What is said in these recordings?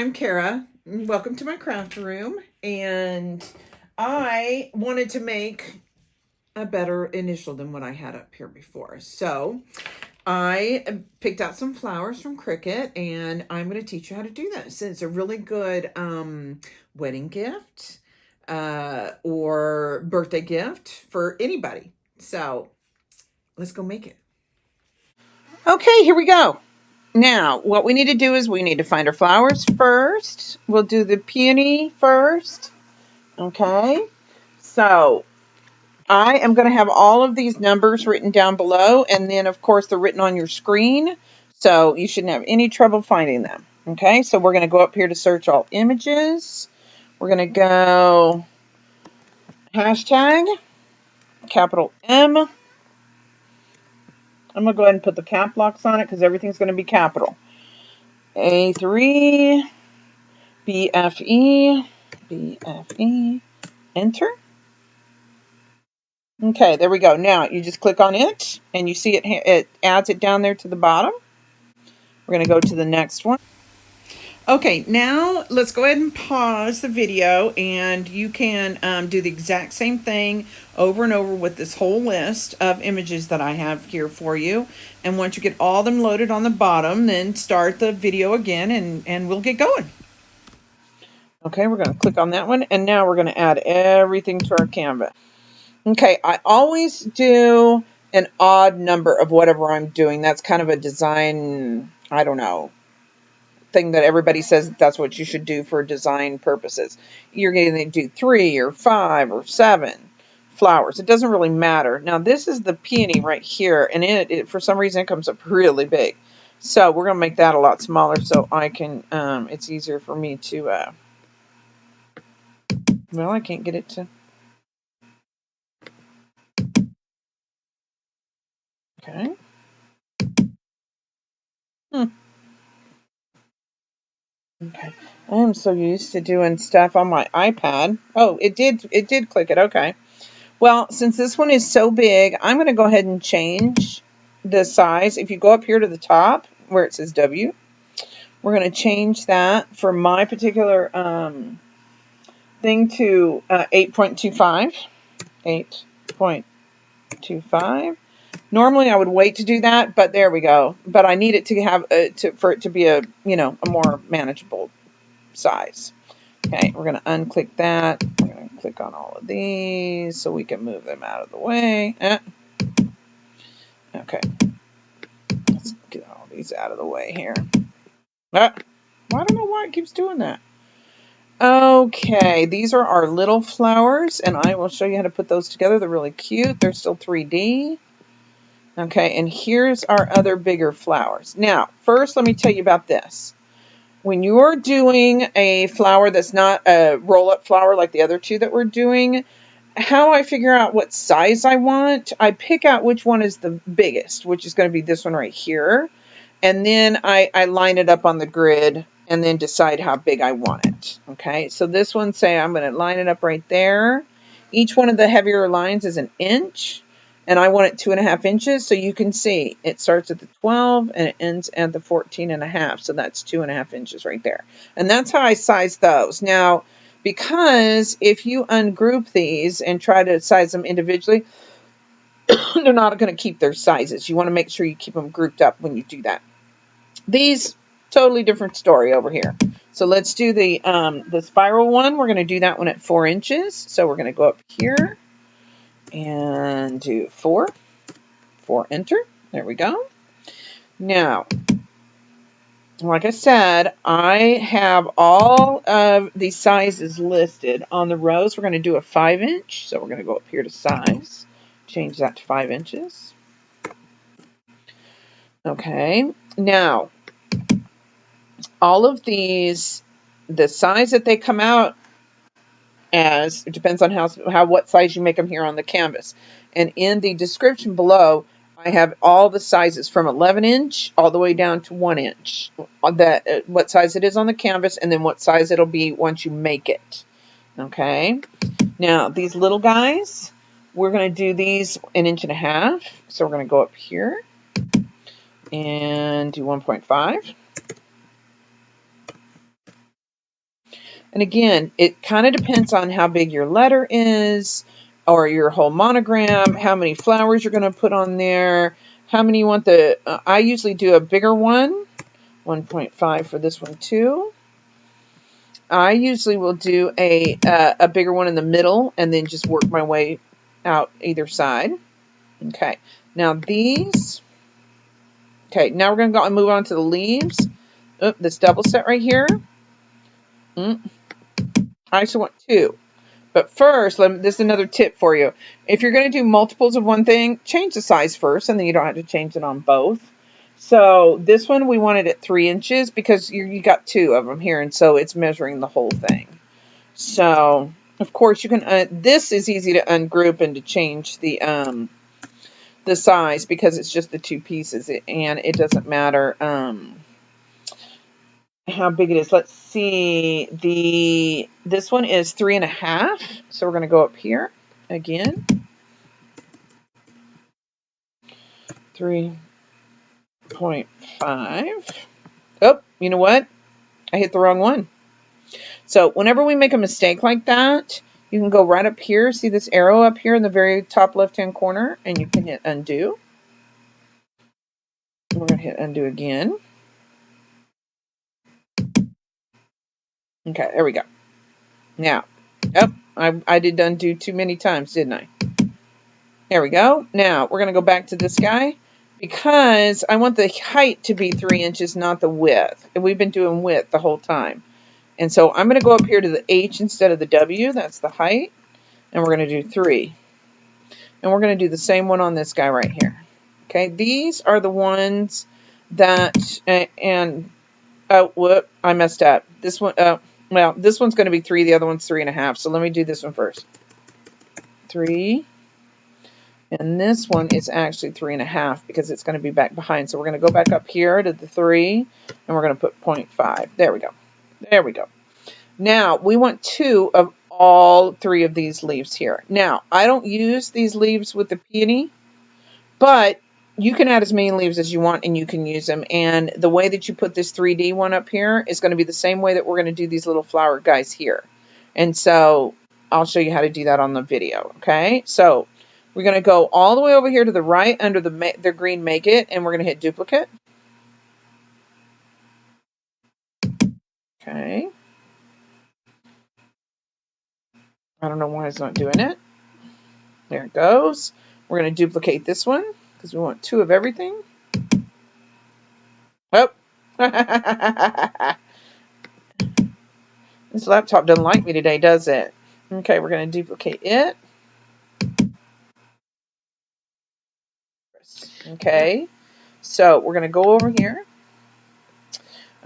I'm Kara. Welcome to my craft room. And I wanted to make a better initial than what I had up here before. So I picked out some flowers from Cricut and I'm going to teach you how to do this. It's a really good wedding gift or birthday gift for anybody. So let's go make it. Okay, here we go. Now, what we need to do is we need to find our flowers first. We'll do the peony first. Okay, so I am going to have all of these numbers written down below, and then, of course, they're written on your screen, so you shouldn't have any trouble finding them. Okay, so we're going to go up here to search all images. We're going to go hashtag, capital M. I'm going to go ahead and put the cap locks on it because everything's going to be capital. A3, BFE, BFE, enter. Okay, there we go. Now you just click on it and you see it adds it down there to the bottom. We're going to go to the next one. Okay, now let's go ahead and pause the video and you can do the exact same thing over and over with this whole list of images that I have here for you. And once you get all them loaded on the bottom, then start the video again and we'll get going. Okay, we're going to click on that one and now we're going to add everything to our canvas. Okay, I always do an odd number of whatever I'm doing. That's kind of a design, I don't know, thing that everybody says that's what you should do for design purposes. You're going to do 3 or 5 or 7 flowers. It doesn't really matter. Now, this is the peony right here, and it for some reason, it comes up really big. So we're going to make that a lot smaller so I can, it's easier for me to, well, I can't get it to... Okay. Okay. I am so used to doing stuff on my iPad. Oh, it did click it. Okay. Well, since this one is so big, I'm going to go ahead and change the size. If you go up here to the top where it says W, we're going to change that for my particular thing to 8.25. 8.25. Normally I would wait to do that, but there we go. But I need it to have for it to be a a more manageable size. Okay, we're going to unclick that. We're going to click on all of these so we can move them out of the way. Okay, let's get all these out of the way here. I don't know why it keeps doing that. Okay, these are our little flowers, and I will show you how to put those together. They're really cute. They're still 3D. Okay, and here's our other bigger flowers. Now, first, let me tell you about this. When you're doing a flower that's not a roll-up flower like the other two that we're doing, how I figure out what size I want, I pick out which one is the biggest, which is going to be this one right here. And then I line it up on the grid and then decide how big I want it. Okay, so this one, say I'm going to line it up right there. Each one of the heavier lines is an inch. And I want it 2.5 inches, so you can see it starts at the 12 and it ends at the 14.5. So that's 2.5 inches right there. And that's how I size those. Now, because if you ungroup these and try to size them individually, they're not going to keep their sizes. You want to make sure you keep them grouped up when you do that. These, totally different story over here. So let's do the spiral one. We're going to do that one at 4 inches. So we're going to go up here and do 4, enter. There we go. Now, like I said, I have all of the sizes listed on the rows. We're going to do a 5 inch. So we're going to go up here to size, change that to 5 inches. Okay. Now, all of these, the size that they come out as, it depends on what size you make them here on the canvas. And in the description below, I have all the sizes from 11 inch all the way down to 1 inch. What size it is on the canvas and then what size it'll be once you make it. Okay. Now, these little guys, we're going to do these 1.5 inches. So we're going to go up here and do 1.5. And again, it kind of depends on how big your letter is, or your whole monogram, how many flowers you're going to put on there, how many you want the, I usually do a bigger one, 1.5 for this one too. I usually will do a bigger one in the middle and then just work my way out either side. Okay, now these, okay, now we're going to go and move on to the leaves. Oh, this double set right here. I actually want 2. But first, this is another tip for you. If you're going to do multiples of one thing, change the size first, and then you don't have to change it on both. So this one, we wanted at 3 inches because you got 2 of them here, and so it's measuring the whole thing. So, of course, you can. This is easy to ungroup and to change the size because it's just the 2 pieces, and it doesn't matter how big it is. Let's see. This one is 3.5, so we're going to go up here again. 3.5. Oh, you know what? I hit the wrong one. So whenever we make a mistake like that, you can go right up here. See this arrow up here in the very top left-hand corner, and you can hit undo. We're going to hit undo again. Okay, there we go. Now, oh, I did undo too many times, didn't I? There we go. Now, we're going to go back to this guy because I want the height to be 3 inches, not the width. And we've been doing width the whole time. And so I'm going to go up here to the H instead of the W. That's the height. And we're going to do 3. And we're going to do the same one on this guy right here. Okay, these are the ones that, and, oh, whoop, I messed up. This one, well, this one's going to be 3. The other one's 3.5. So let me do this one first. 3. And this one is actually 3.5 because it's going to be back behind. So we're going to go back up here to the 3, and we're going to put 0.5. There we go. There we go. Now, we want 2 of all 3 of these leaves here. Now, I don't use these leaves with the peony, but you can add as many leaves as you want, and you can use them. And the way that you put this 3D one up here is going to be the same way that we're going to do these little flower guys here. And so I'll show you how to do that on the video, okay? So we're going to go all the way over here to the right under the green make it, and we're going to hit duplicate. Okay. I don't know why it's not doing it. There it goes. We're going to duplicate this one because we want 2 of everything. Oh. This laptop doesn't like me today, does it? Okay, we're going to duplicate it. Okay, so we're going to go over here.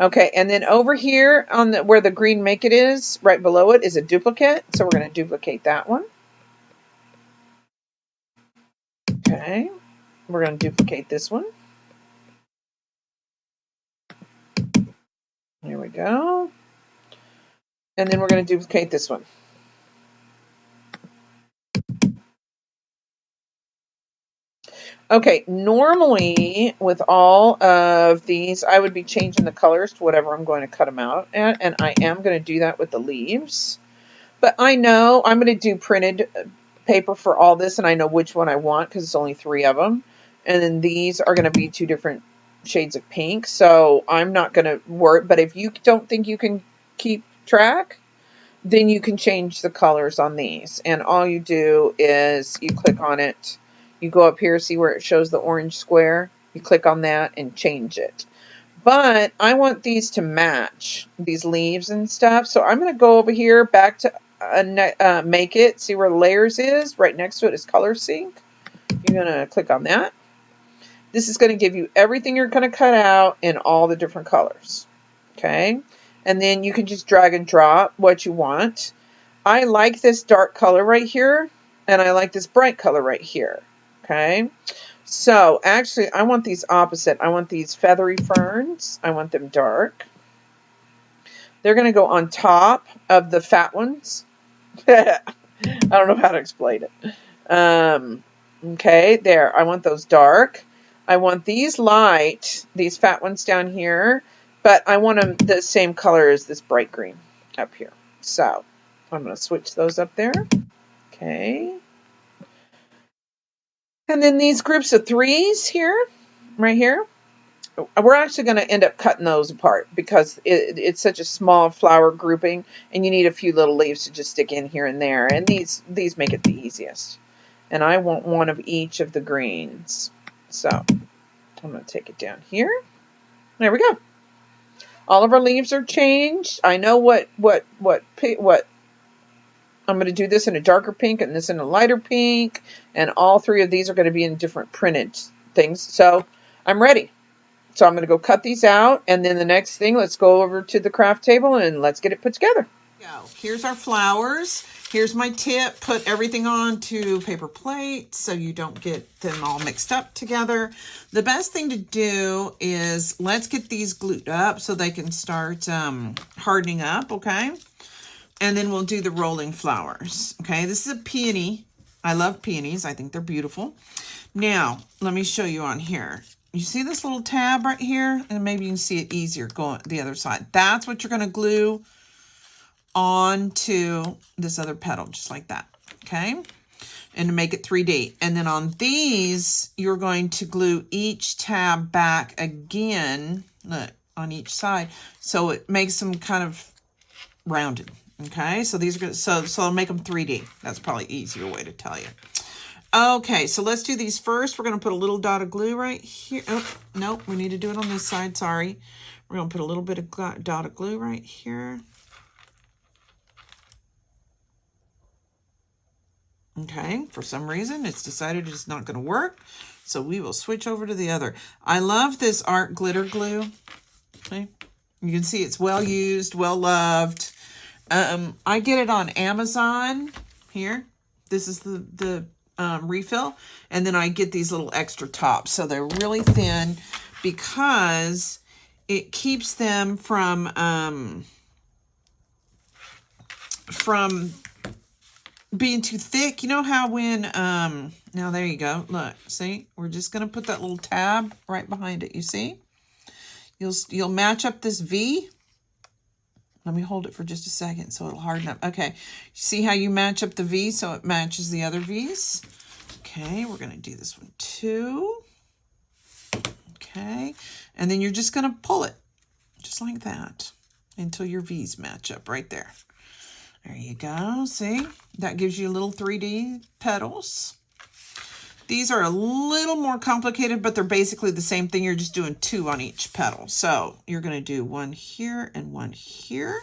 Okay, and then over here on where the green make it is, right below it is a duplicate. So we're going to duplicate that one. Okay, we're going to duplicate this one. There we go. And then we're going to duplicate this one. Okay, normally with all of these, I would be changing the colors to whatever I'm going to cut them out at, and I am going to do that with the leaves. But I know I'm going to do printed paper for all this, and I know which one I want because it's only 3 of them. And then these are going to be 2 different shades of pink, so I'm not going to worry. But if you don't think you can keep track, then you can change the colors on these. And all you do is you click on it. You go up here, see where it shows the orange square. You click on that and change it. But I want these to match these leaves and stuff. So I'm going to go over here back to make it. See where layers is? Right next to it is color sync. You're going to click on that. This is going to give you everything you're going to cut out in all the different colors. Okay. And then you can just drag and drop what you want. I like this dark color right here. And I like this bright color right here. Okay. So actually, I want these opposite. I want these feathery ferns. I want them dark. They're going to go on top of the fat ones. I don't know how to explain it. Okay, there. I want those dark. I want these light, these fat ones down here, but I want them the same color as this bright green up here. So I'm going to switch those up there. Okay. And then these groups of 3s here, right here, we're actually going to end up cutting those apart because it's such a small flower grouping, and you need a few little leaves to just stick in here and there. And these make it the easiest. And I want one of each of the greens. So I'm going to take it down here. There we go. All of our leaves are changed. I know what I'm going to do this in a darker pink and this in a lighter pink, and all 3 of these are going to be in different printed things. So I'm ready. So I'm going to go cut these out, and then the next thing, let's go over to the craft table and let's get it put together. Here's our flowers. Here's my tip. Put everything onto paper plates so you don't get them all mixed up together. The best thing to do is let's get these glued up so they can start hardening up, okay? And then we'll do the rolling flowers, okay? This is a peony. I love peonies. I think they're beautiful. Now, let me show you on here. You see this little tab right here? And maybe you can see it easier going the other side. That's what you're going to glue onto this other petal, just like that, okay? And to make it 3D. And then on these, you're going to glue each tab back again, look, on each side, so it makes them kind of rounded, okay? So these are good, so I'll make them 3D. That's probably an easier way to tell you. Okay, so let's do these first. We're going to put a little dot of glue right here. Oh, nope, we need to do it on this side, sorry. We're going to put a little bit of dot of glue right here. Okay, for some reason, it's decided it's not going to work. So we will switch over to the other. I love this art glitter glue. Okay, you can see it's well used, well loved. I get it on Amazon here. This is the refill. And then I get these little extra tops. So they're really thin because it keeps them from being too thick. You know how when, now there you go. Look, see, we're just going to put that little tab right behind it. You see, you'll match up this V. Let me hold it for just a second so it'll harden up. Okay, see how you match up the V so it matches the other V's? Okay, we're going to do this one too. Okay, and then you're just going to pull it just like that until your V's match up right there. There you go. See, that gives you little 3D petals. These are a little more complicated, but they're basically the same thing. You're just doing 2 on each petal. So you're going to do 1 here and 1 here.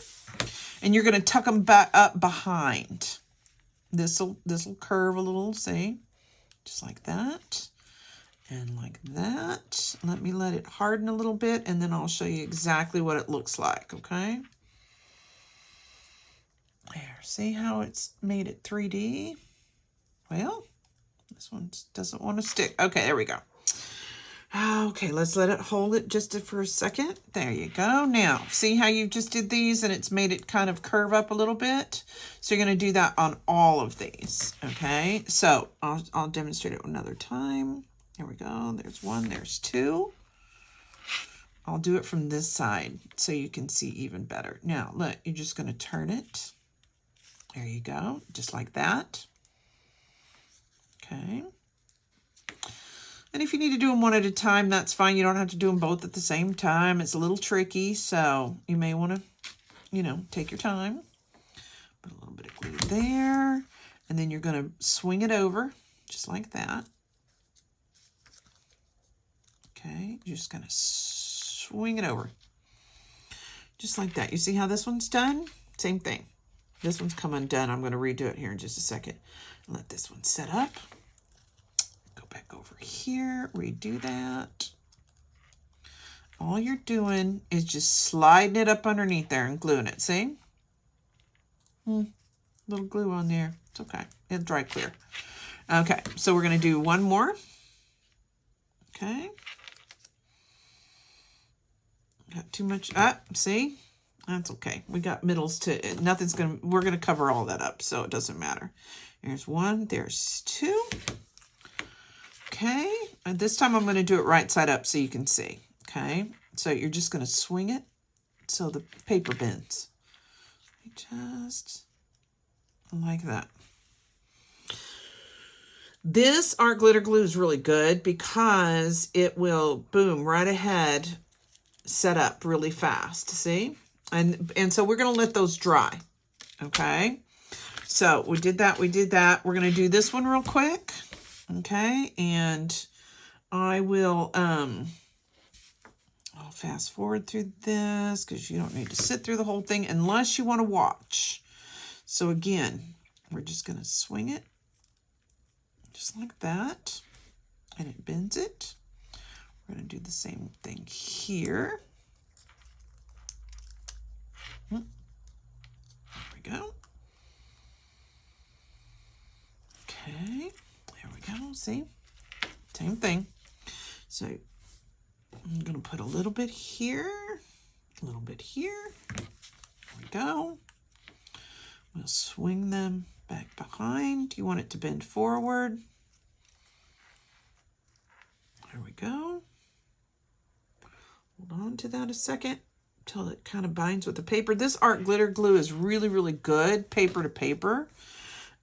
And you're going to tuck them back up behind. This'll curve a little, see? Just like that. And like that. Let me let it harden a little bit, and then I'll show you exactly what it looks like, okay? There, see how it's made it 3D? Well, this one doesn't want to stick. Okay, there we go. Okay, let's let it hold it just for a second. There you go. Now, see how you just did these and it's made it kind of curve up a little bit? So you're going to do that on all of these, okay? So I'll demonstrate it another time. There we go. There's 1, there's 2. I'll do it from this side so you can see even better. Now, look, you're just going to turn it. There you go, just like that. Okay. And if you need to do them one at a time, that's fine. You don't have to do them both at the same time. It's a little tricky, so you may want to, you know, take your time. Put a little bit of glue there. And then you're going to swing it over, just like that. Okay, you're just going to swing it over. Just like that. You see how this one's done? Same thing. This one's come undone. I'm going to redo it here in just a second. Let this one set up. Go back over here. Redo that. All you're doing is just sliding it up underneath there and gluing it. See? Little glue on there. It's okay. It'll dry clear. Okay, so we're going to do 1 more. Okay. Got too much up. See? That's okay. We got middles to, we're going to cover all that up, so it doesn't matter. There's 1, there's 2. Okay. And this time I'm going to do it right side up so you can see. Okay. So you're just going to swing it so the paper bends. just like that. This art glitter glue is really good because it will, boom, right ahead, set up really fast, see? And so we're going to let those dry, okay? So we did that, we did that. We're going to do this one real quick, okay? And I will, I'll fast forward through this because you don't need to sit through the whole thing unless you want to watch. So again, we're just going to swing it just like that, and it bends it. We're going to do the same thing here. There we go. Okay, there we go. See? Same thing. So I'm going to put a little bit here, a little bit here. There we go. We'll swing them back behind. You want it to bend forward. There we go. Hold on to that a second until it kind of binds with the paper. This art glitter glue is really, really good, paper to paper.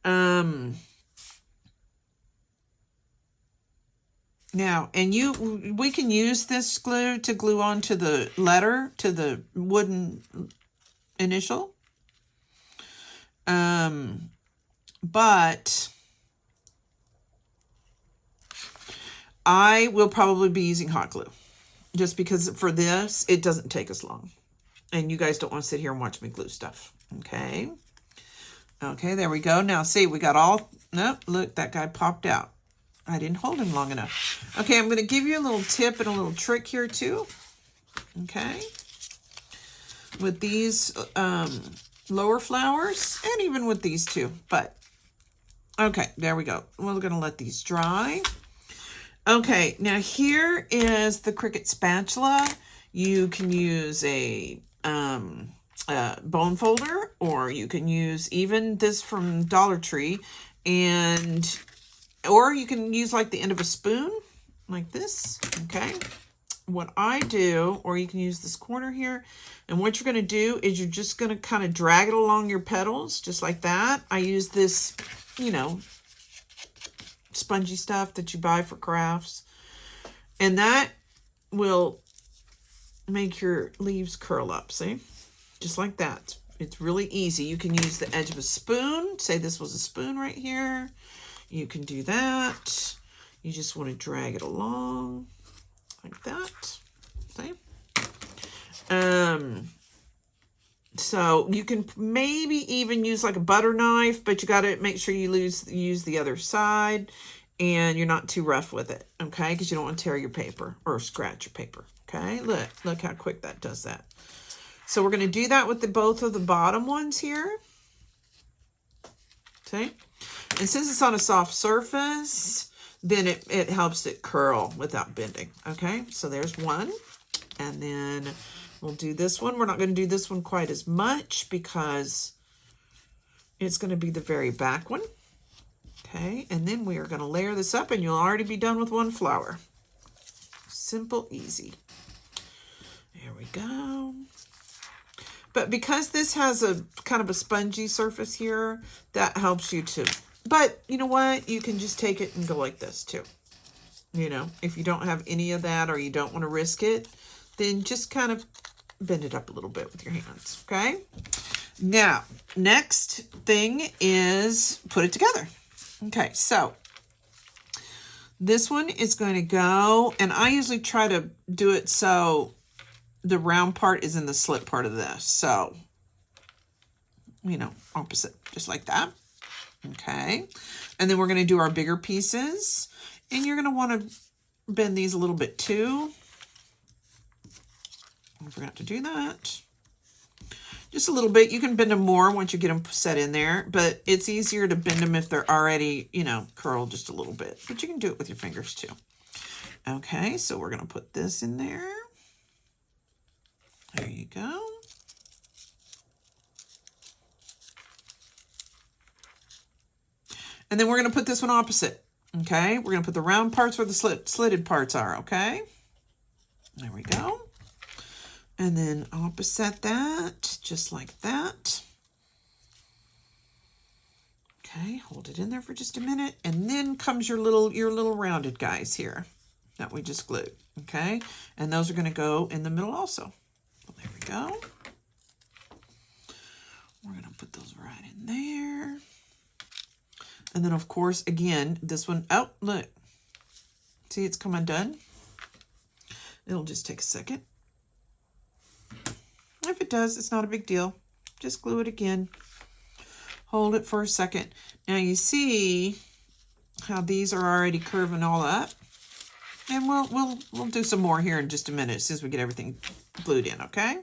Now, and we can use this glue to glue onto the letter, to the wooden initial. But I will probably be using hot glue just because for this, it doesn't take as long. And you guys don't want to sit here and watch me glue stuff. Okay. Okay, there we go. Now see, we got all, nope, look, that guy popped out. I didn't hold him long enough. Okay, I'm going to give you a little tip and a little trick here too. Okay. With these lower flowers and even with these two, but okay, there we go. We're going to let these dry. Okay, now here is the Cricut spatula. You can use a bone folder, or you can use even this from Dollar Tree, or you can use like the end of a spoon, like this, okay? What I do, or you can use this corner here, and what you're going to do is you're just going to kind of drag it along your petals, just like that. I use this, you know, spongy stuff that you buy for crafts, and that will make your leaves curl up, see? Just like that. It's really easy. You can use the edge of a spoon. Say this was a spoon right here. You can do that. You just want to drag it along like that. See? So you can maybe even use like a butter knife, but you got to make sure you use the other side and you're not too rough with it, okay? Because you don't want to tear your paper or scratch your paper, okay? Look how quick that does that. So we're going to do that with both of the bottom ones here. See? And since it's on a soft surface, then it helps it curl without bending, okay? So there's one. And then we'll do this one. We're not going to do this one quite as much because it's going to be the very back one. Okay, and then we are going to layer this up and you'll already be done with one flower. Simple, easy. There we go. But because this has a kind of a spongy surface here, that helps you to, but you know what? You can just take it and go like this too. You know, if you don't have any of that or you don't want to risk it, then just kind of bend it up a little bit with your hands, okay? Now, next thing is put it together. Okay, so this one is going to go, and I usually try to do it so the round part is in the slit part of this. So, you know, opposite, just like that. Okay, and then we're going to do our bigger pieces, and you're going to want to bend these a little bit too. I forgot to do that. Just a little bit. You can bend them more once you get them set in there, but it's easier to bend them if they're already, you know, curled just a little bit. But you can do it with your fingers too. Okay, so we're going to put this in there. There you go. And then we're going to put this one opposite. Okay, we're going to put the round parts where the slitted parts are. Okay, there we go. And then opposite that, just like that. Okay, hold it in there for just a minute, and then comes your little rounded guys here that we just glued. Okay, and those are going to go in the middle also. There we go. We're going to put those right in there. And then, of course, again, this one, oh, look. See, it's come undone. It'll just take a second. If it does, it's not a big deal. Just glue it again. Hold it for a second. Now, you see how these are already curving all up. And we'll do some more here in just a minute as soon as we get everything glued in, okay?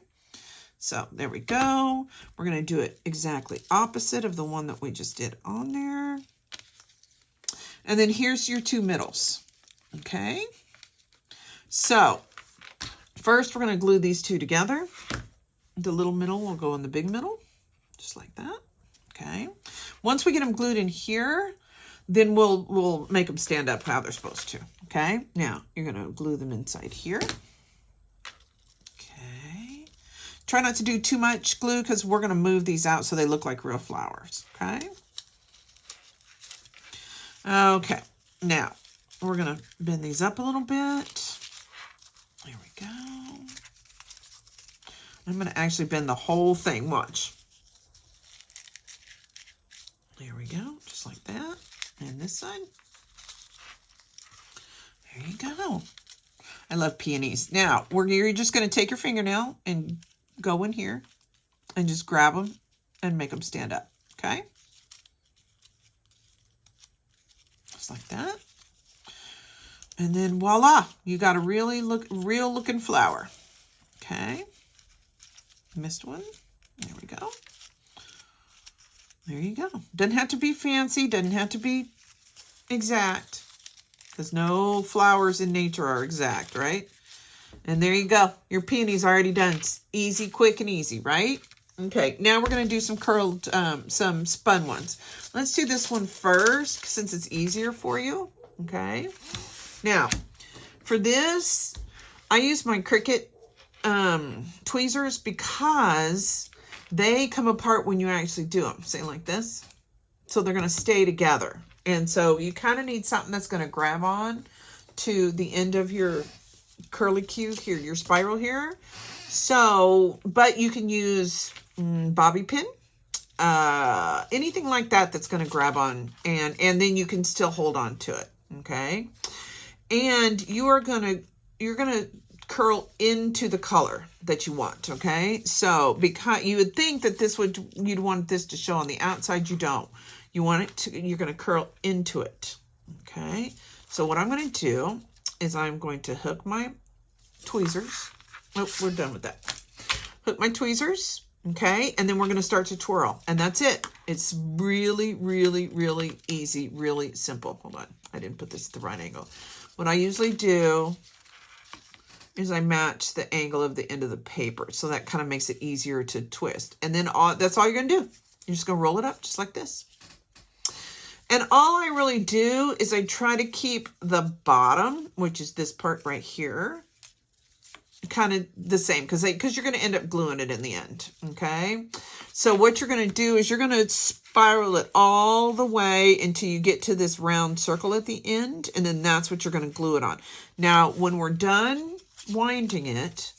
So there we go. We're going to do it exactly opposite of the one that we just did on there. And then here's your two middles, okay? So first we're going to glue these two together. The little middle will go in the big middle, just like that, okay? Once we get them glued in here, then we'll make them stand up how they're supposed to, okay? Now, you're going to glue them inside here. Try not to do too much glue because we're going to move these out so they look like real flowers, okay? Okay, now we're going to bend these up a little bit. There we go. I'm going to actually bend the whole thing, watch. There we go, just like that. And this side. There you go. I love peonies. Now, you're just going to take your fingernail and go in here and just grab them and make them stand up, okay? Just like that. And then voila, you got a real looking flower, okay? Missed one. There we go. There you go. Doesn't have to be fancy, doesn't have to be exact, because no flowers in nature are exact, right? And there you go. Your peony's already done. It's easy, quick, and easy, right? Okay, now we're going to do some curled, some spun ones. Let's do this one first, since it's easier for you, okay? Now, for this, I use my Cricut tweezers because they come apart when you actually do them. Say like this. So they're going to stay together. And so you kind of need something that's going to grab on to the end of your curly cue here, your spiral here. So, but you can use bobby pin, anything like that that's going to grab on, and then you can still hold on to it. Okay. And you're going to curl into the color that you want. Okay. So because you would think that you'd want this to show on the outside. You don't. You want it to, you're going to curl into it. Okay. So what I'm going to do is I'm going to hook my tweezers. Oh, we're done with that. Hook my tweezers. Okay. And then we're going to start to twirl, and that's it. It's really, really, really easy, really simple. Hold on. I didn't put this at the right angle. What I usually do is I match the angle of the end of the paper. So that kind of makes it easier to twist. And then that's all you're going to do. You're just going to roll it up just like this. And all I really do is I try to keep the bottom, which is this part right here, kind of the same, because you're going to end up gluing it in the end, okay? So what you're going to do is you're going to spiral it all the way until you get to this round circle at the end, and then that's what you're going to glue it on. Now, when we're done winding it,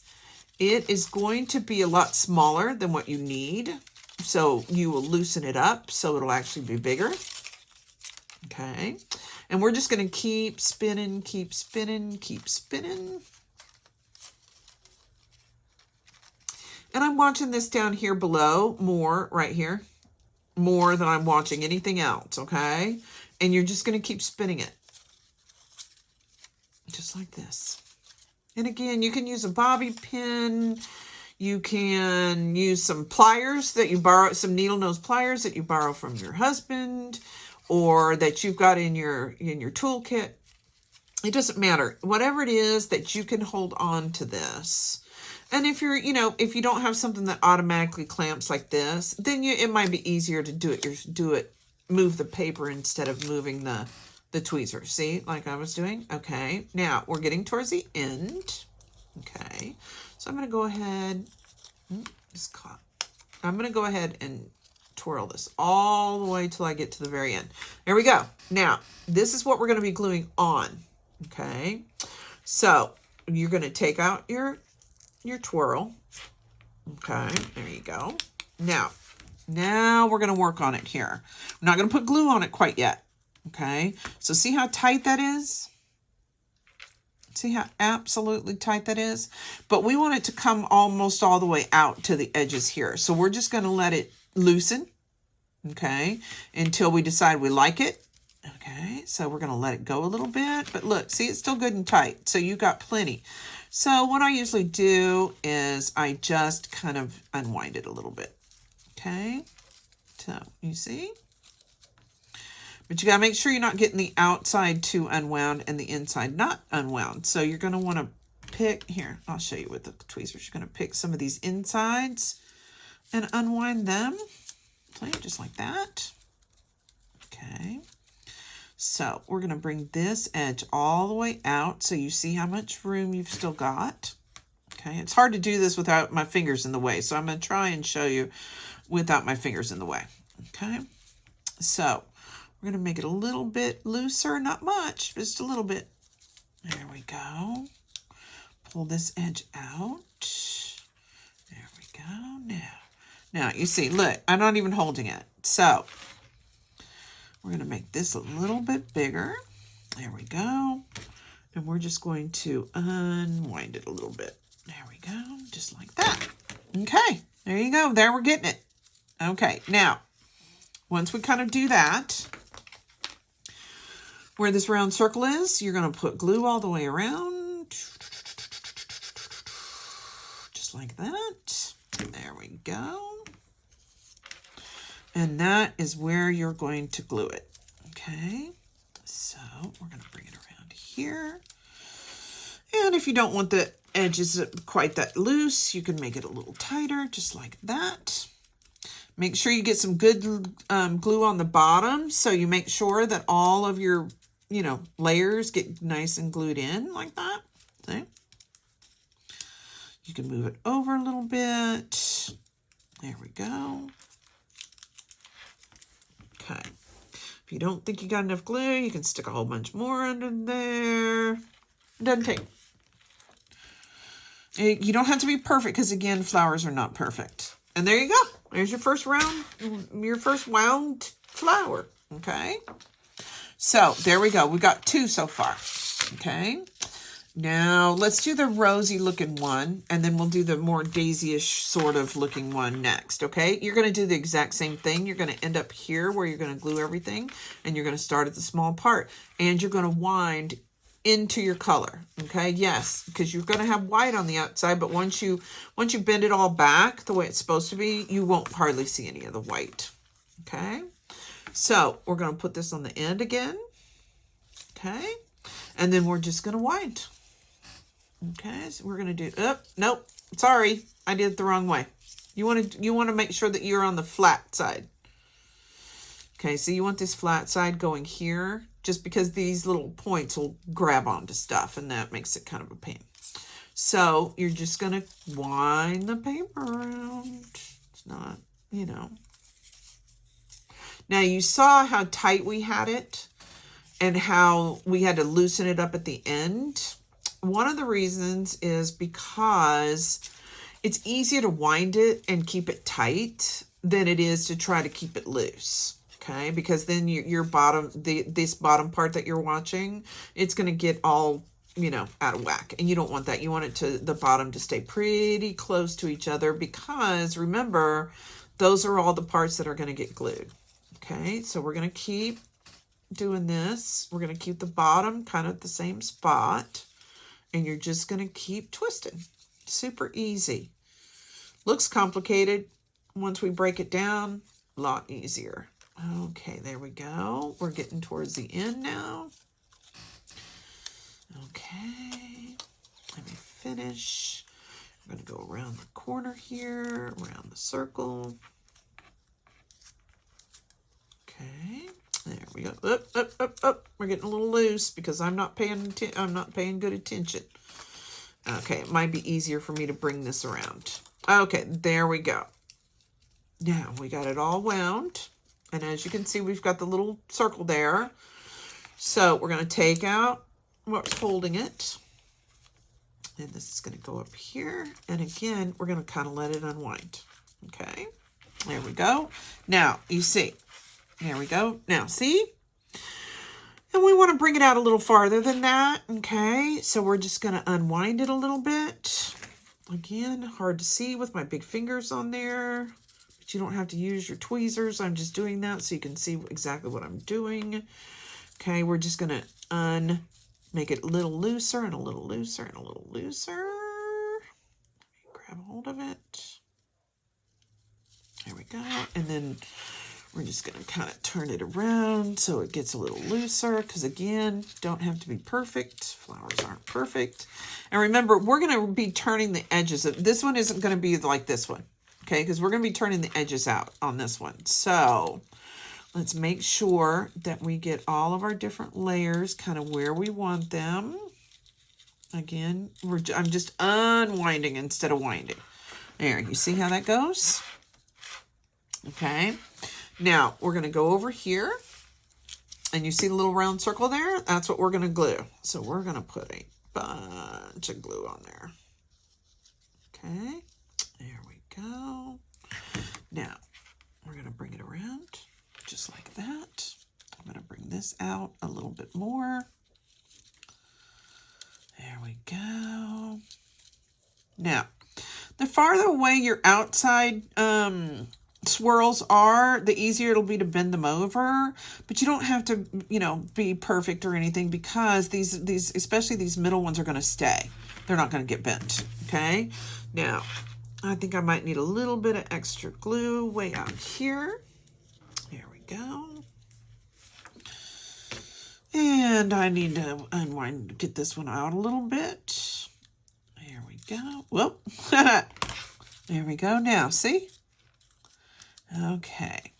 it is going to be a lot smaller than what you need, so you will loosen it up so it'll actually be bigger. Okay, and we're just going to keep spinning, keep spinning, keep spinning. And I'm watching this down here below more, right here, more than I'm watching anything else, okay? And you're just going to keep spinning it. Just like this. And again, you can use a bobby pin. You can use some pliers that you borrow, some needle nose pliers that you borrow from your husband, or that you've got in your toolkit. It doesn't matter. Whatever it is that you can hold on to this. And if you're, if you don't have something that automatically clamps like this, then it might be easier to do it. Move the paper instead of moving the tweezers. See, like I was doing. Okay. Now we're getting towards the end. Okay. So I'm going to go ahead. It's caught. I'm going to go ahead and twirl this all the way till I get to the very end. There we go. Now, this is what we're going to be gluing on. Okay. So you're going to take out your twirl. Okay. There you go. Now we're going to work on it here. I'm not going to put glue on it quite yet. Okay. So see how tight that is? See how absolutely tight that is? But we want it to come almost all the way out to the edges here. So we're just going to let it loosen, okay, until we decide we like it. Okay, so we're going to let it go a little bit. But look, see, it's still good and tight. So you got plenty. So what I usually do is I just kind of unwind it a little bit. Okay, so you see? But you got to make sure you're not getting the outside too unwound and the inside not unwound. So you're going to want to pick, here, I'll show you with the tweezers. You're going to pick some of these insides and unwind them. Okay, just like that. Okay. So we're going to bring this edge all the way out so you see how much room you've still got. Okay, it's hard to do this without my fingers in the way. So I'm going to try and show you without my fingers in the way. Okay, so we're going to make it a little bit looser, not much, just a little bit. There we go. Pull this edge out. There we go. Now you see, look, I'm not even holding it. So we're going to make this a little bit bigger. There we go. And we're just going to unwind it a little bit. There we go, just like that. Okay, there you go. There, we're getting it. Okay, now, once we kind of do that, where this round circle is, you're going to put glue all the way around. Just like that. There we go. And that is where you're going to glue it. Okay, so we're going to bring it around here. And if you don't want the edges quite that loose, you can make it a little tighter, just like that. Make sure you get some good glue on the bottom, so you make sure that all of your, layers get nice and glued in like that. See? You can move it over a little bit. There we go. Okay. If you don't think you got enough glue, you can stick a whole bunch more under there. It doesn't take. You don't have to be perfect because, again, flowers are not perfect. And there you go. There's your first wound flower. Okay. So there we go. We got 2 so far. Okay. Now let's do the rosy looking one, and then we'll do the more daisy-ish sort of looking one next. Okay. You're going to do the exact same thing. You're going to end up here where you're going to glue everything, and you're going to start at the small part, and you're going to wind into your color. Okay. Yes, because you're going to have white on the outside, but once you bend it all back the way it's supposed to be, you won't hardly see any of the white. Okay. So we're going to put this on the end again. Okay. And then we're just going to wind. Okay. So we're going to do, nope, sorry. I did it the wrong way. You want to make sure that you're on the flat side. Okay. So you want this flat side going here, just because these little points will grab onto stuff, and that makes it kind of a pain. So you're just going to wind the paper around. It's not, Now you saw how tight we had it and how we had to loosen it up at the end. One of the reasons is because it's easier to wind it and keep it tight than it is to try to keep it loose. Okay, because then your bottom, this bottom part that you're watching, it's going to get all, out of whack. And you don't want that. You want the bottom to stay pretty close to each other, because remember, those are all the parts that are going to get glued. Okay, so we're going to keep doing this. We're going to keep the bottom kind of at the same spot, and you're just going to keep twisting. Super easy. Looks complicated. Once we break it down, a lot easier. Okay, there we go. We're getting towards the end now. Okay, let me finish. I'm going to go around the corner here, around the circle. Okay, there we go. Up. We're getting a little loose because I'm not paying good attention. Okay, it might be easier for me to bring this around. Okay, there we go. Now we got it all wound. And as you can see, we've got the little circle there. So we're going to take out what's holding it. And this is going to go up here. And again, we're going to kind of let it unwind. Okay. There we go. Now, you see. There we go. Now, see? And we want to bring it out a little farther than that. Okay. So we're just going to unwind it a little bit. Again, hard to see with my big fingers on there. But you don't have to use your tweezers. I'm just doing that so you can see exactly what I'm doing. Okay, we're just going to make it a little looser and a little looser and a little looser. Grab hold of it. There we go. And then we're just going to kind of turn it around so it gets a little looser. Because again, don't have to be perfect. Flowers aren't perfect. And remember, we're going to be turning the edges. This one isn't going to be like this one. Okay, because we're going to be turning the edges out on this one. So let's make sure that we get all of our different layers kind of where we want them. Again, I'm just unwinding instead of winding. There, you see how that goes? Okay. Now, we're going to go over here. And you see the little round circle there? That's what we're going to glue. So we're going to put a bunch of glue on there. Okay. There we go. Now, we're going to bring it around. Just like that. I'm going to bring this out a little bit more. There we go. Now, the farther away your outside swirls are, the easier it'll be to bend them over. But you don't have to, you know, be perfect or anything because these especially these middle ones are going to stay. They're not going to get bent. Okay. Now, I think I might need a little bit of extra glue way out here. There we go. And I need to unwind, get this one out a little bit. There we go. Whoop. There we go. Now, see? Okay.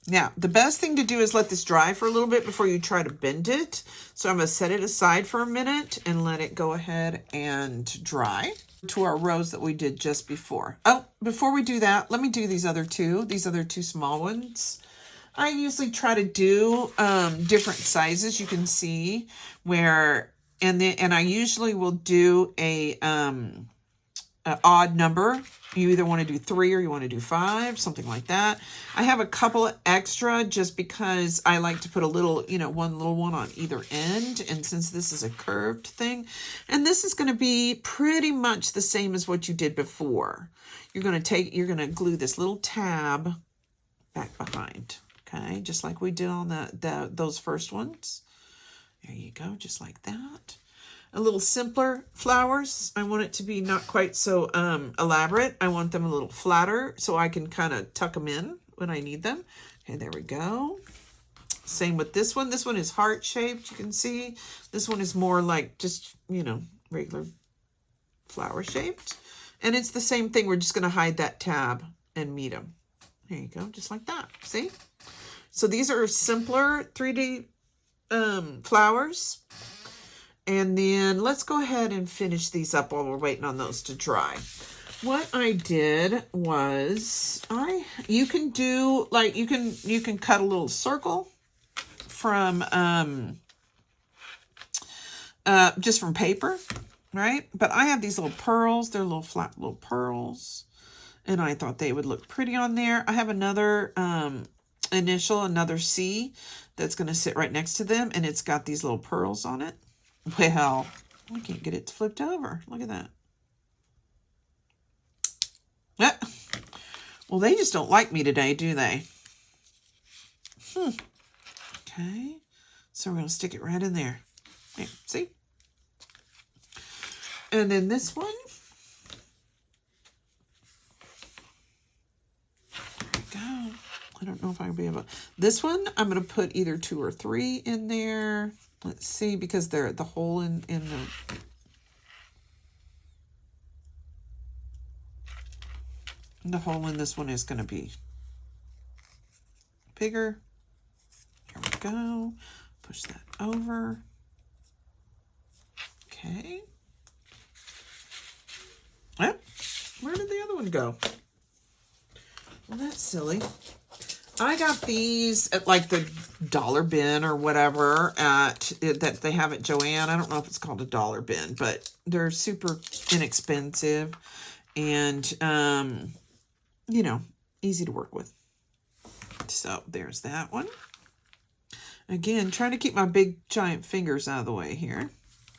Now, the best thing to do is let this dry for a little bit before you try to bend it. So I'm going to set it aside for a minute and let it go ahead and dry. To our rows that we did just before. Oh, before we do that, let me do these other two small ones. I usually try to do different sizes. You can see where, and I usually will do a odd number. You either want to do 3 or you want to do 5, something like that. I have a couple extra just because I like to put a little, you know, one little one on either end. And since this is a curved thing, and this is going to be pretty much the same as what you did before. You're going to glue this little tab back behind. Okay, just like we did on those first ones. There you go, just like that. A little simpler flowers. I want it to be not quite so elaborate. I want them a little flatter so I can kind of tuck them in when I need them. Okay, there we go. Same with this one. This one is heart-shaped, you can see. This one is more like just, you know, regular flower-shaped. And it's the same thing. We're just going to hide that tab and meet them. There you go, just like that. See? So these are simpler 3D flowers. And then let's go ahead and finish these up while we're waiting on those to dry. What I did was you can do like you can cut a little circle from just from paper, right? But I have these little pearls. They're little flat little pearls. And I thought they would look pretty on there. I have another initial, another C that's going to sit right next to them. And it's got these little pearls on it. Well, I can't get it flipped over. Look at that. Well, they just don't like me today, do they? Okay. So we're going to stick it right in there. There, see? And then this one. There we go. I don't know if I'll be able to. This one, I'm going to put either 2 or 3 in there. Let's see, because they're the hole in the hole in this one is going to be bigger. Here we go. Push that over. Okay. Oh, where did the other one go? Well, that's silly. I got these at like the dollar bin or whatever that they have at Joann. I don't know if it's called a dollar bin, but they're super inexpensive and, you know, easy to work with. So there's that one. Again, trying to keep my big giant fingers out of the way here.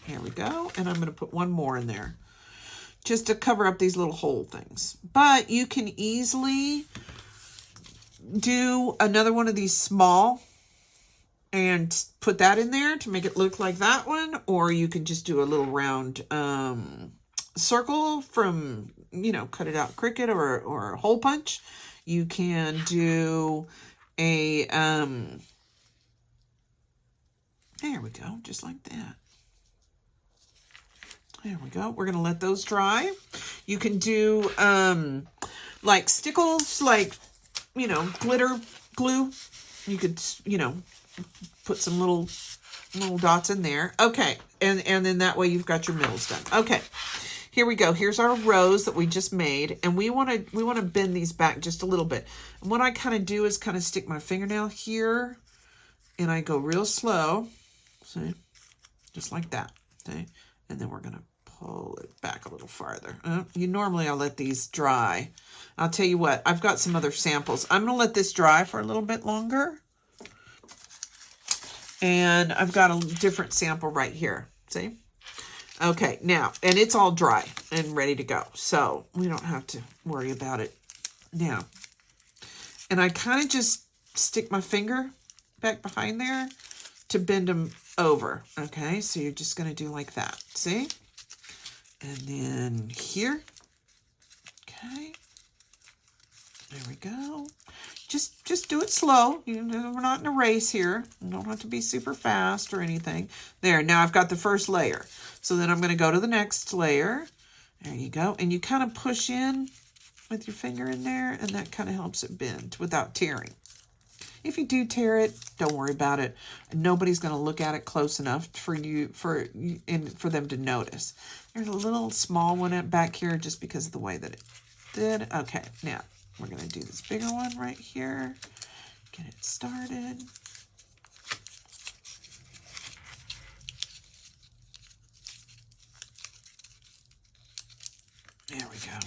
Here we go. And I'm going to put one more in there just to cover up these little hole things. But you can easily do another one of these small and put that in there to make it look like that one. Or you can just do a little round circle from, you know, cut it out Cricut or a hole punch. You can do a, there we go, just like that. There we go. We're going to let those dry. You can do like stickles, like, you know, glitter glue. You could, you know, put some little dots in there. Okay. And then that way you've got your middles done. Okay. Here we go. Here's our rows that we just made. And we want to bend these back just a little bit. And what I kind of do is kind of stick my fingernail here and I go real slow. See? Just like that. See? And then we're going to pull it back a little farther. Normally I'll let these dry. I'll tell you what, I've got some other samples. I'm going to let this dry for a little bit longer. And I've got a different sample right here. See? Okay, now, and it's all dry and ready to go. So we don't have to worry about it now. And I kind of just stick my finger back behind there to bend them over. Okay, so you're just going to do like that. See? And then here. Okay. There we go. Just do it slow. You know, we're not in a race here. You don't have to be super fast or anything. There, now I've got the first layer. So then I'm going to go to the next layer. There you go. And you kind of push in with your finger in there, and that kind of helps it bend without tearing. If you do tear it, don't worry about it. Nobody's going to look at it close enough for them to notice. There's a little small one back here just because of the way that it did. Okay, now we're going to do this bigger one right here. Get it started. There we go.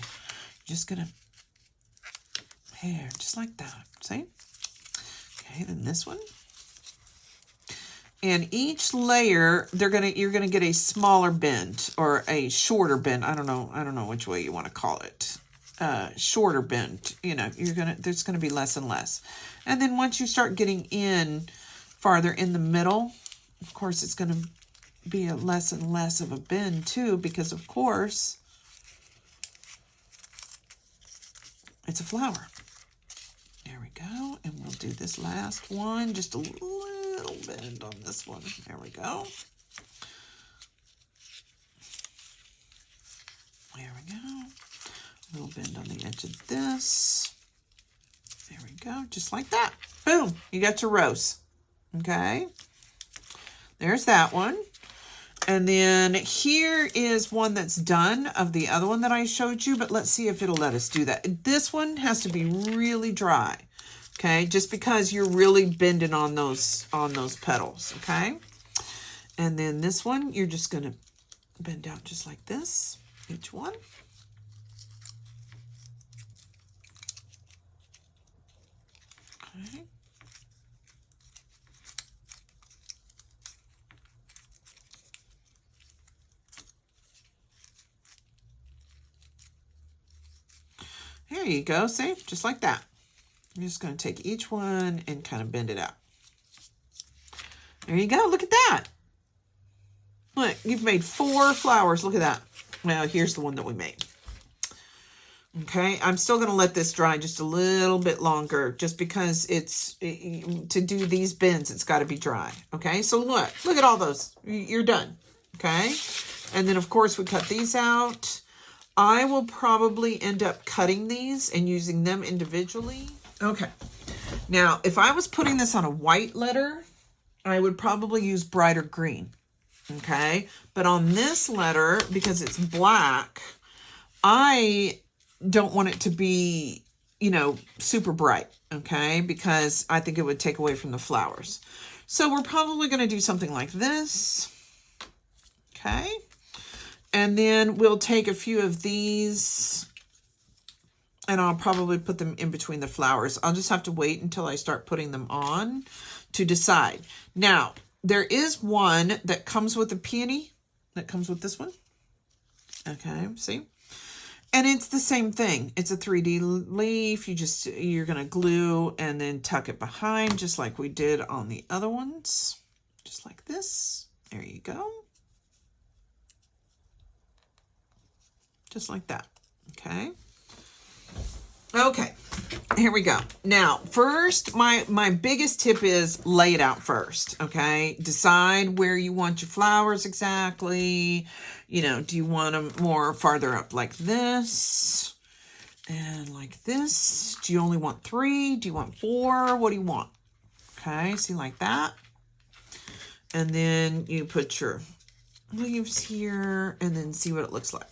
Just going to, here, just like that. See? Okay, then this one. And each layer, you're gonna get a smaller bend or a shorter bend. I don't know which way you want to call it. Shorter bend. You know, there's gonna be less and less. And then once you start getting in farther in the middle, of course it's gonna be a less and less of a bend too, because of course it's a flower. There we go, and we'll do this last one, just a little bend on this one. There we go. There we go. A little bend on the edge of this. There we go, just like that. Boom, you got your rows. Okay, there's that one. And then here is one that's done of the other one that I showed you, but let's see if it'll let us do that. This one has to be really dry, okay? Just because you're really bending on those petals, okay? And then this one, you're just gonna bend out just like this, each one. Okay. There you go, see, just like that. I'm just going to take each one and kind of bend it out. There you go, look at that. Look, you've made 4 flowers, look at that. Well, here's the one that we made. Okay, I'm still going to let this dry just a little bit longer, just because to do these bends, it's got to be dry. Okay, so look at all those. You're done. Okay, and then of course we cut these out. I will probably end up cutting these and using them individually. Okay, now if I was putting this on a white letter, I would probably use brighter green. Okay, but on this letter, because it's black, I don't want it to be you know, super bright, okay? Because I think it would take away from the flowers. So we're probably going to do something like this, okay? And then we'll take a few of these and I'll probably put them in between the flowers. I'll just have to wait until I start putting them on to decide. Now, there is one that comes with a peony, that comes with this one. Okay, see? And it's the same thing. It's a 3D leaf. You're going to glue and then tuck it behind just like we did on the other ones. Just like this. There you go. Just like that. Okay. Okay, here we go. Now, first, my biggest tip is lay it out first, okay? Decide where you want your flowers exactly. You know, do you want them more farther up like this and like this? Do you only want 3? Do you want 4? What do you want? Okay, see, like that. And then you put your leaves here and then see what it looks like.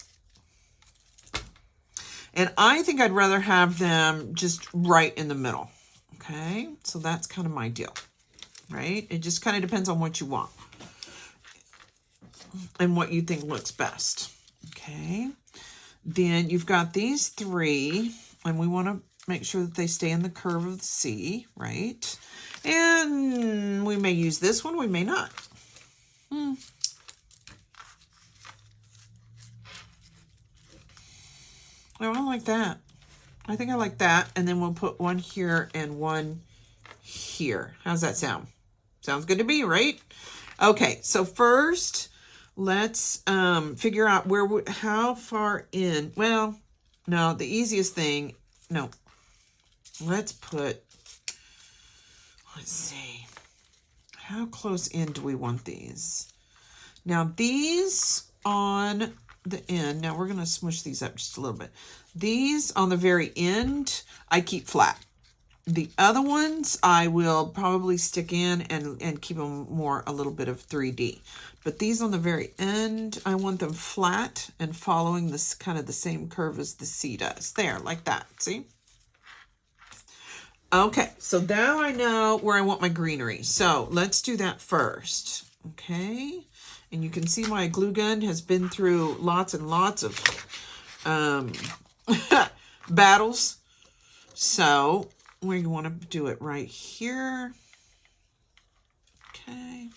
And I think I'd rather have them just right in the middle. Okay, so that's kind of my deal, right? It just kind of depends on what you want and what you think looks best. Okay, then you've got these 3, and we want to make sure that they stay in the curve of the C, right? And we may use this one, we may not. Oh, I like that. I think I like that. And then we'll put one here and one here. How's that sound? Sounds good to me, right? Okay, so first, let's figure out how far in. Well, no, the easiest thing, no. Let's see. How close in do we want these? Now, these on the end, now we're going to smush these up just a little bit. These on the very end, I keep flat. The other ones, I will probably stick in and keep them more a little bit of 3D. But these on the very end, I want them flat and following this kind of the same curve as the C does. There, like that, see? Okay, so now I know where I want my greenery. So let's do that first, okay? And you can see my glue gun has been through lots and lots of battles. So we want to do it right here. Okay.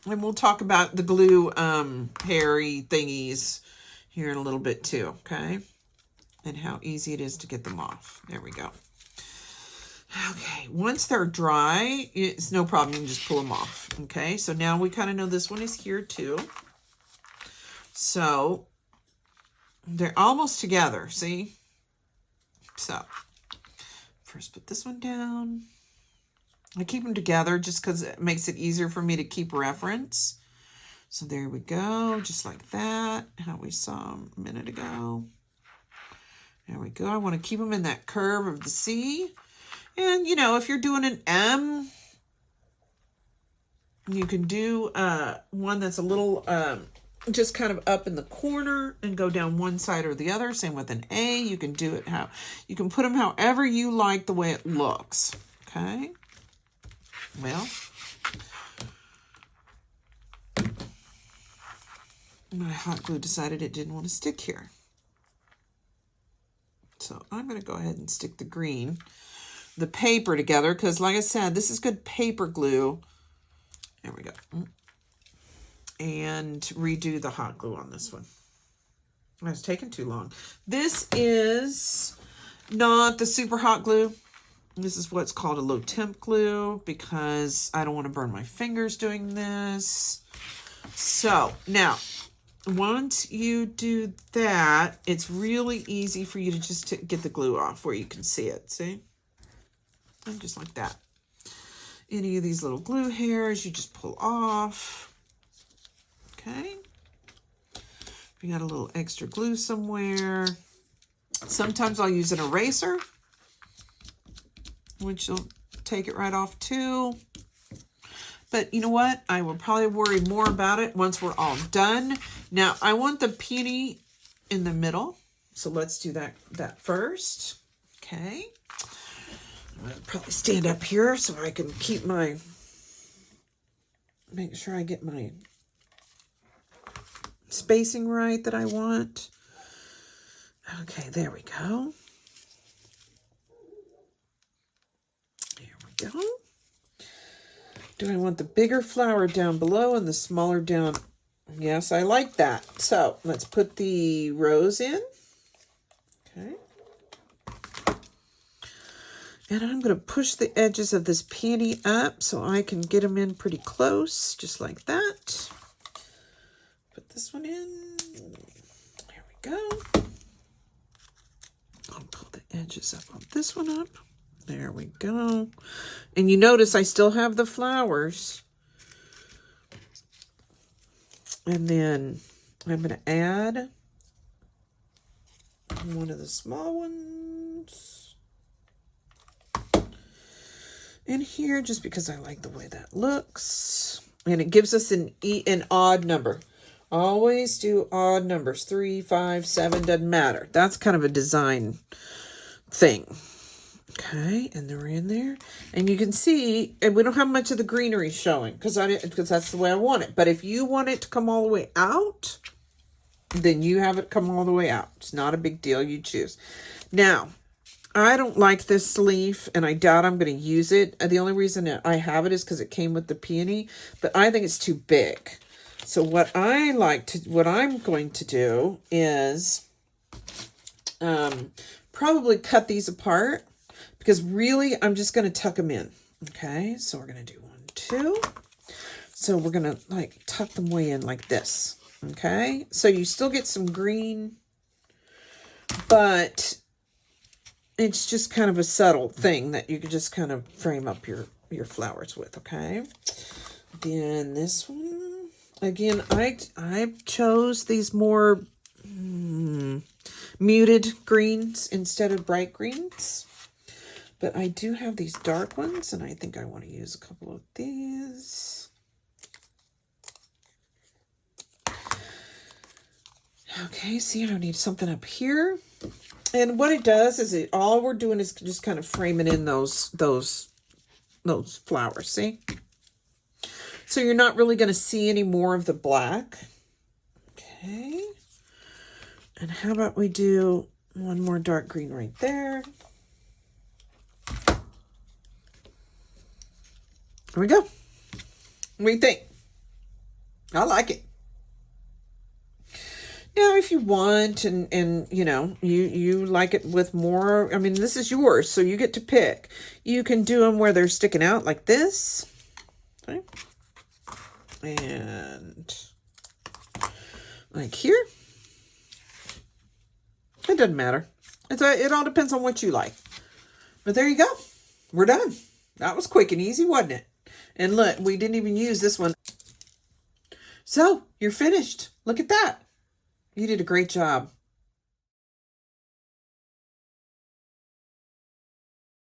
And we'll talk about the glue hairy thingies here in a little bit too, okay? And how easy it is to get them off. There we go. Okay, once they're dry, it's no problem. You can just pull them off. Okay, so now we kind of know this one is here too. So they're almost together, see? So first put this one down. I keep them together just because it makes it easier for me to keep reference. So there we go, just like that, how we saw a minute ago. There we go. I want to keep them in that curve of the C. And, you know, if you're doing an M, you can do one that's a little just kind of up in the corner and go down one side or the other. Same with an A. You can do it you can put them however you like the way it looks. Okay. Well, my hot glue decided it didn't want to stick here. So I'm going to go ahead and stick the paper together because, like I said, this is good paper glue. There we go. And redo the hot glue on this one. It's taking too long. This is not the super hot glue. This is what's called a low temp glue because I don't want to burn my fingers doing this. So now, once you do that, it's really easy for you to just get the glue off where you can see it. See? And just like that. Any of these little glue hairs, you just pull off. Okay. If you got a little extra glue somewhere. Sometimes I'll use an eraser, which will take it right off too. But you know what? I will probably worry more about it once we're all done. Now, I want the peony in the middle. So let's do that first. Okay. I'm going to probably stand up here so I can keep make sure I get my spacing right that I want. Okay, there we go. There we go. Do I want the bigger flower down below and the smaller down? Yes, I like that. So let's put the rose in. Okay. And I'm going to push the edges of this peony up so I can get them in pretty close, just like that. Put this one in. There we go. I'll pull the edges up on this one up. There we go. And you notice I still have the flowers. And then I'm going to add one of the small ones in here just because I like the way that looks. And it gives us an odd number. Always do odd numbers. 3, 5, 7, doesn't matter. That's kind of a design thing. Okay, and they're in there. And you can see, and we don't have much of the greenery showing because that's the way I want it. But if you want it to come all the way out, then you have it come all the way out. It's not a big deal. You choose. Now, I don't like this leaf, and I doubt I'm going to use it. The only reason I have it is because it came with the peony, but I think it's too big. So what I'm going to do is probably cut these apart because really I'm just going to tuck them in. Okay, so we're going to do 1, 2. So we're going to like tuck them way in like this. Okay, so you still get some green, but it's just kind of a subtle thing that you can just kind of frame up your flowers with. Okay, then this one, again, I chose these more muted greens instead of bright greens, but I do have these dark ones, and I think I want to use a couple of these. Okay, see, I need something up here. And what it does is all we're doing is just kind of framing in those flowers, see? So you're not really going to see any more of the black. Okay. And how about we do one more dark green right there. There we go. What do you think? I like it. Now, if you want, and you know, you like it with more, I mean, this is yours, so you get to pick. You can do them where they're sticking out like this. Okay. And like here. It doesn't matter. It all depends on what you like. But there you go. We're done. That was quick and easy, wasn't it? And look, we didn't even use this one. So, you're finished. Look at that. You did a great job.